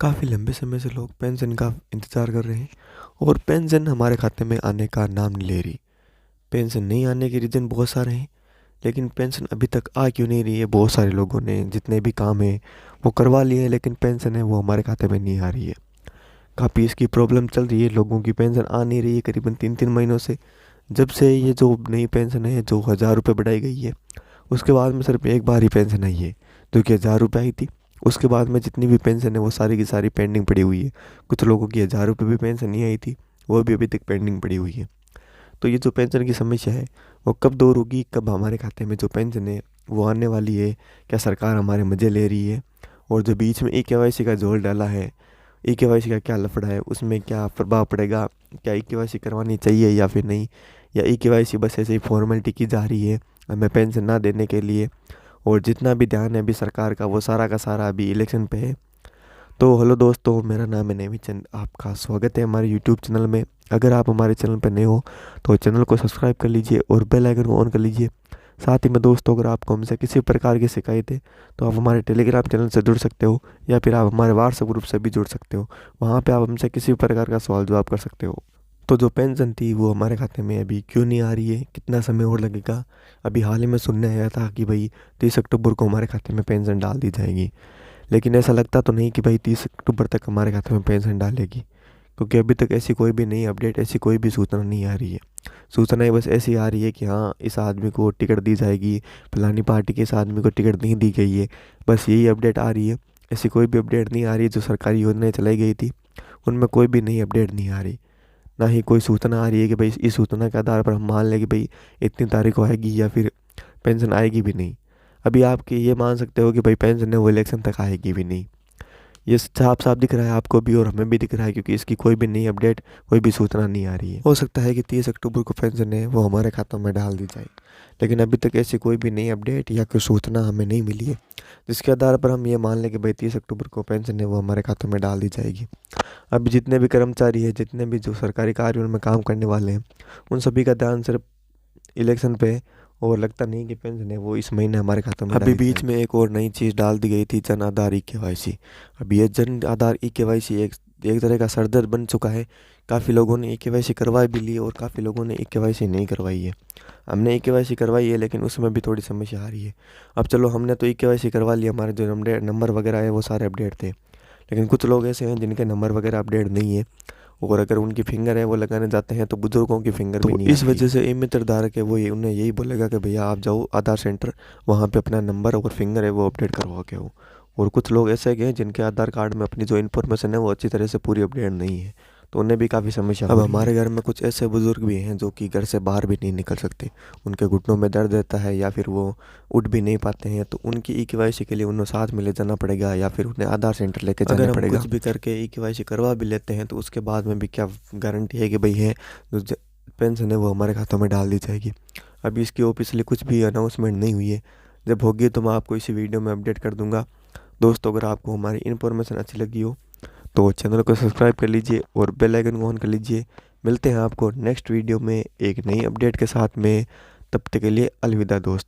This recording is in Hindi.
काफ़ी लंबे समय से लोग पेंशन का इंतज़ार कर रहे हैं और पेंशन हमारे खाते में आने का नाम नहीं ले रही। पेंशन नहीं आने के रीज़न बहुत सारे हैं, लेकिन पेंशन अभी तक आ क्यों नहीं रही है? बहुत सारे लोगों ने जितने भी काम है वो करवा लिए हैं, लेकिन पेंशन है वो हमारे खाते में नहीं आ रही है। काफ़ी इसकी प्रॉब्लम चल रही है, लोगों की पेंशन आ नहीं रही है करीबन 3-3 महीनों से। जब से ये जो नई पेंशन है जो 1000 रुपये बढ़ाई गई है, उसके बाद में सिर्फ एक बार ही पेंशन आई है, जो कि 1000 रुपये आई थी। उसके बाद में जितनी भी पेंशन है वो सारी की सारी पेंडिंग पड़ी हुई है। कुछ लोगों की 1000 रुपये भी पेंशन नहीं आई थी, वो भी अभी तक पेंडिंग पड़ी हुई है। तो ये जो पेंशन की समस्या है वो कब दूर होगी, कब हमारे खाते में जो पेंशन है वो आने वाली है? क्या सरकार हमारे मज़े ले रही है? और जो बीच में ई-केवाईसी का जोल डाला है, ई-केवाईसी का क्या लफड़ा है, उसमें क्या प्रभाव पड़ेगा? क्या ई-केवाईसी करवानी चाहिए या फिर नहीं? या ई-केवाईसी बस ऐसे ही फॉर्मेलिटी की जा रही है हमें पेंशन ना देने के लिए? और जितना भी ध्यान है अभी सरकार का वो सारा का सारा अभी इलेक्शन पे है। तो हेलो दोस्तों, मेरा नाम है नेमी चंद, आपका स्वागत है हमारे यूट्यूब चैनल में। अगर आप हमारे चैनल पर नए हो तो चैनल को सब्सक्राइब कर लीजिए और बेल आइकन को ऑन कर लीजिए। साथ ही में दोस्तों, अगर आपको हमसे किसी प्रकार की शिकायत है तो आप हमारे टेलीग्राम चैनल से जुड़ सकते हो, या फिर आप हमारे व्हाट्सएप ग्रुप से भी जुड़ सकते हो। वहाँ पे आप हमसे किसी भी प्रकार का सवाल जवाब कर सकते हो। तो जो पेंशन थी वो हमारे खाते में अभी क्यों नहीं आ रही है, कितना समय और लगेगा? अभी हाल ही में सुनने आया था कि भाई 30 अक्टूबर को हमारे खाते में पेंशन डाल दी जाएगी, लेकिन ऐसा लगता तो नहीं कि भाई 30 अक्टूबर तक हमारे खाते में पेंशन डालेगी, क्योंकि अभी तक ऐसी कोई भी नई अपडेट, ऐसी कोई भी सूचना नहीं आ रही है। सूचनाएं बस ऐसी आ रही है कि हाँ, इस आदमी को टिकट दी जाएगी, फलानी पार्टी के इस आदमी को टिकट नहीं दी गई है, बस यही अपडेट आ रही है। ऐसी कोई भी अपडेट नहीं आ रही है। जो सरकारी योजनाएं चलाई गई थी उनमें कोई भी नई अपडेट नहीं आ रही। ना ही कोई सूचना आ रही है कि भाई इस सूचना के आधार पर हम मान लें कि भाई इतनी तारीख को आएगी या फिर पेंशन आएगी भी नहीं। अभी आप ये मान सकते हो कि भाई पेंशन है वो इलेक्शन तक आएगी भी नहीं। ये साफ साफ दिख रहा है आपको भी और हमें भी दिख रहा है, क्योंकि इसकी कोई भी नई अपडेट, कोई भी सूचना नहीं आ रही है। हो सकता है कि 30 अक्टूबर को पेंशन है वो हमारे खातों में डाल दी जाए, लेकिन अभी तक ऐसी कोई भी नई अपडेट या कोई सूचना हमें नहीं मिली है जिसके आधार पर हम ये मान लें कि भाई 30 अक्टूबर को पेंशन है वो हमारे खातों में डाल दी जाएगी। अभी जितने भी कर्मचारी हैं, जितने भी जो सरकारी कार्य उनमें काम करने वाले हैं, उन सभी का ध्यान सिर्फ इलेक्शन पे है, और लगता नहीं कि पेंशन है वो इस महीने हमारे खातों में अभी बीच में एक और नई चीज़ डाल दी गई थी, जन आधार ई-केवाईसी। अब ये जन आधार ई-केवाईसी एक तरह का सरदर्द बन चुका है। काफ़ी लोगों ने ई-केवाईसी करवा भी ली और काफ़ी लोगों ने ई-केवाईसी नहीं करवाई है। हमने ई-केवाईसी करवाई है, लेकिन उसमें भी थोड़ी समस्या आ रही है। अब चलो, हमने तो ई-केवाईसी करवा लिया, हमारे जो नंबर वगैरह है वो सारे अपडेट थे, लेकिन कुछ लोग ऐसे हैं जिनके नंबर वगैरह अपडेट नहीं है, और अगर उनकी फिंगर है वो लगाने जाते हैं तो बुजुर्गों की फिंगर भी नहीं आती। इस वजह से ई मित्र धारक है वो उन्हें यही बोलेगा कि भैया आप जाओ आधार सेंटर, वहाँ पे अपना नंबर और फिंगर है वो अपडेट करवा के हो। और कुछ लोग ऐसे हैं जिनके आधार कार्ड में अपनी जो इन्फॉर्मेशन है वो अच्छी तरह से पूरी अपडेट नहीं है, तो उन्हें भी काफ़ी समस्या हो रही है। अब हमारे घर में कुछ ऐसे बुजुर्ग भी हैं जो कि घर से बाहर भी नहीं निकल सकते, उनके घुटनों में दर्द रहता है या फिर वो उठ भी नहीं पाते हैं, तो उनकी ई-केवाईसी के लिए उन्हें साथ में ले जाना पड़ेगा या फिर उन्हें आधार सेंटर लेके जाना पड़ेगा। कुछ भी करके ई-केवाईसी करवा भी लेते हैं तो उसके बाद में भी क्या गारंटी है कि भाई है जो पेंशन है वो हमारे खातों में डाल दी जाएगी? अभी इसकी ऑफिशियली कुछ भी अनाउंसमेंट नहीं हुई है। जब होगी तो मैं आपको इसी वीडियो में अपडेट कर दूंगा। दोस्तों, अगर आपको हमारी इन्फॉर्मेशन अच्छी लगी हो तो चैनल को सब्सक्राइब कर लीजिए और बेल आइकन को ऑन कर लीजिए। मिलते हैं आपको नेक्स्ट वीडियो में एक नई अपडेट के साथ में। तब तक के लिए अलविदा दोस्त।